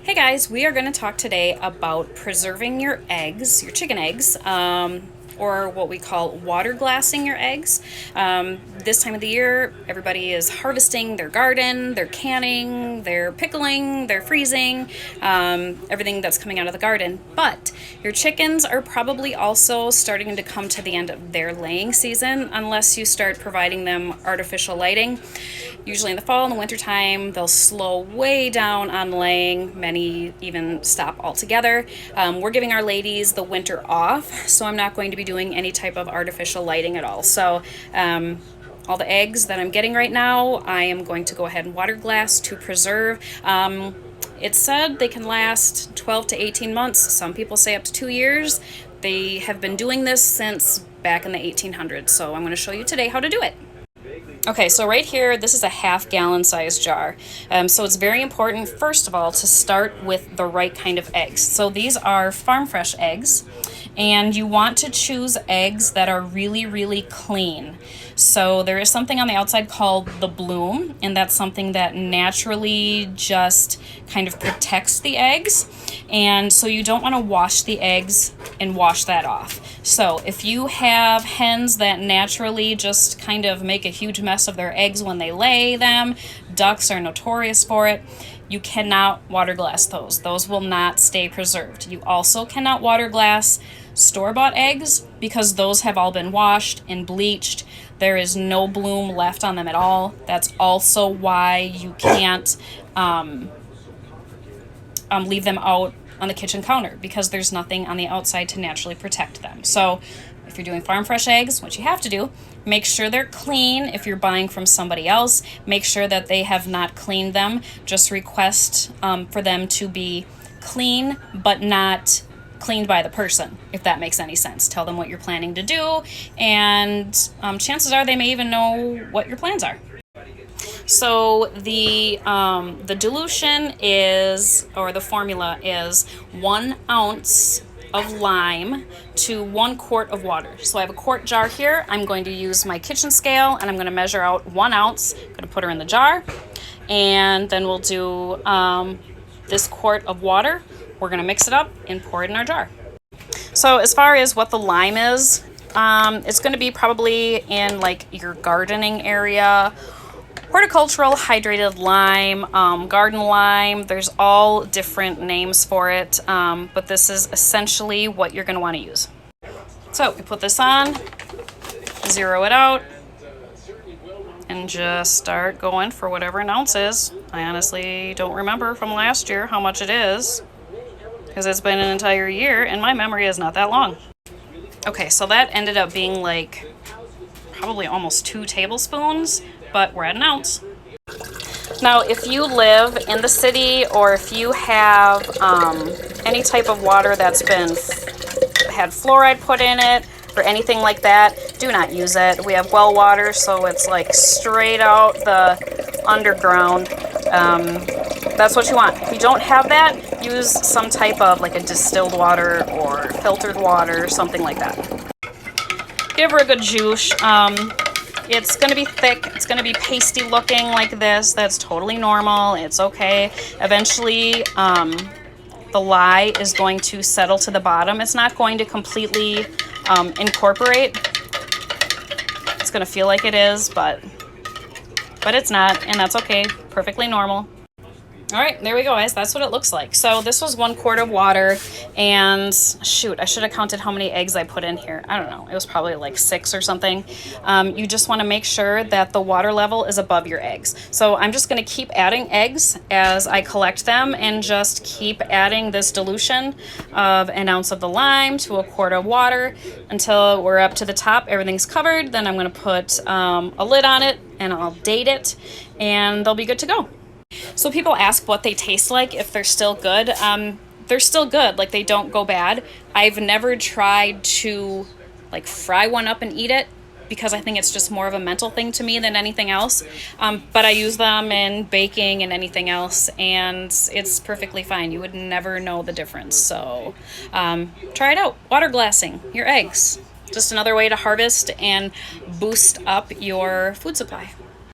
Hey guys, we are going to talk today about preserving your eggs, your chicken eggs, or what we call water glassing your eggs. This time of the year, everybody is harvesting their garden, they're canning, they're pickling, they're freezing, everything that's coming out of the garden. But your chickens are probably also starting to come to the end of their laying season unless you start providing them artificial lighting. Usually in the fall and the winter time, they'll slow way down on laying. Many even stop altogether. We're giving our ladies the winter off, so I'm not going to be doing any type of artificial lighting at all. So all the eggs that I'm getting right now, I am going to go ahead and water glass to preserve. It's said they can last 12 to 18 months. Some people say up to 2 years. They have been doing this since back in the 1800s. So I'm going to show you today how to do it. Okay, so right here, this is a half-gallon size jar. So it's very important, first of all, to start with the right kind of eggs. So these are farm fresh eggs, and you want to choose eggs that are really, really clean. So there is something on the outside called the bloom, and that's something that naturally just kind of protects the eggs. And so you don't want to wash the eggs and wash that off. So if you have hens that naturally just kind of make a huge mess of their eggs when they lay them, ducks are notorious for it, you cannot water glass those. Those will not stay preserved. You also cannot water glass store-bought eggs because those have all been washed and bleached. There is no bloom left on them at all. That's also why you can't leave them out on the kitchen counter, because there's nothing on the outside to naturally protect them. So if you're doing farm fresh eggs, what you have to do, make sure they're clean. If you're buying from somebody else, make sure that they have not cleaned them. Just request for them to be clean, but not cleaned by the person, if that makes any sense. Tell them what you're planning to do, and chances are they may even know what your plans are. So the dilution is, or the formula is 1 ounce of lime to 1 quart of water. So I have a quart jar here. I'm going to use my kitchen scale and I'm going to measure out 1 ounce. I'm going to put her in the jar, and then we'll do this quart of water. We're going to mix it up and pour it in our jar. So as far as what the lime is, it's going to be probably in like your gardening area. Horticultural hydrated lime, garden lime, there's all different names for it, but this is essentially what you're going to want to use. So we put this on, zero it out, and just start going for whatever an ounce is. I honestly don't remember from last year how much it is, because it's been an entire year and my memory is not that long. Okay, so that ended up being like probably almost 2 tablespoons. But we're at an ounce. Now, if you live in the city, or if you have any type of water that's had fluoride put in it or anything like that, do not use it. We have well water, so it's like straight out the underground. That's what you want. If you don't have that, use some type of like a distilled water or filtered water, something like that. Give her a good juice. It's going to be thick, it's going to be pasty looking like this. That's totally normal, it's okay. Eventually, the lye is going to settle to the bottom. It's not going to completely incorporate. It's going to feel like it is, but it's not, and that's okay, perfectly normal. All right, there we go, guys. That's what it looks like. So this was 1 quart of water, and shoot, I should have counted how many eggs I put in here. I don't know. It was probably like 6 or something. You just want to make sure that the water level is above your eggs. So I'm just going to keep adding eggs as I collect them, and just keep adding this dilution of 1 ounce of the lime to 1 quart of water until we're up to the top. Everything's covered. Then I'm going to put a lid on it, and I'll date it, and they'll be good to go. So people ask what they taste like, if they're still good. They're still good, like they don't go bad. I've never tried to like fry one up and eat it, because I think it's just more of a mental thing to me than anything else. But I use them in baking and anything else, and it's perfectly fine. You would never know the difference. So try it out. Water glassing your eggs. Just another way to harvest and boost up your food supply.